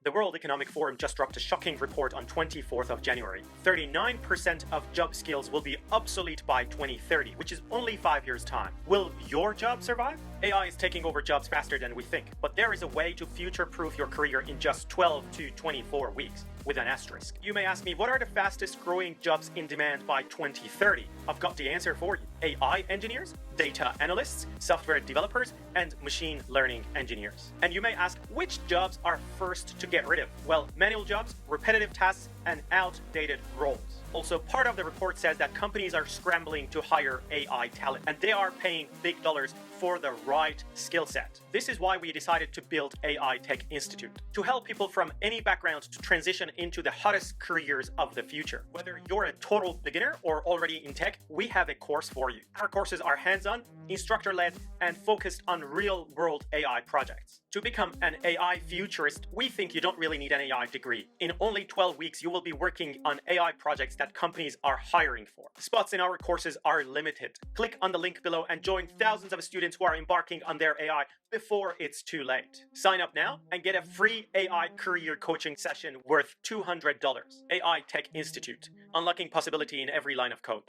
The World Economic Forum just dropped a shocking report on 24th of January. 39% of job skills will be obsolete by 2030, which is only 5 years' time. Will your job survive? AI is taking over jobs faster than we think, but there is a way to future-proof your career in just 12 to 24 weeks. With an asterisk. You may ask me, what are the fastest growing jobs in demand by 2030? I've got the answer for you. AI engineers, data analysts, software developers, and machine learning engineers. And you may ask, which jobs are first to get rid of? Well, manual jobs, repetitive tasks, and outdated roles. Also, part of the report says that companies are scrambling to hire AI talent, and they are paying big dollars for the right skill set. This is why we decided to build AI Tech Institute, to help people from any background to transition into the hottest careers of the future. Whether you're a total beginner or already in tech, we have a course for you. Our courses are hands-on, instructor-led, and focused on real-world AI projects. To become an AI futurist, we think you don't really need an AI degree. In only 12 weeks, you will be working on AI projects that companies are hiring for. Spots in our courses are limited. Click on the link below and join thousands of students who are embarking on their AI before it's too late. Sign up now and get a free AI career coaching session worth $200. AI Tech Institute, unlocking possibility in every line of code.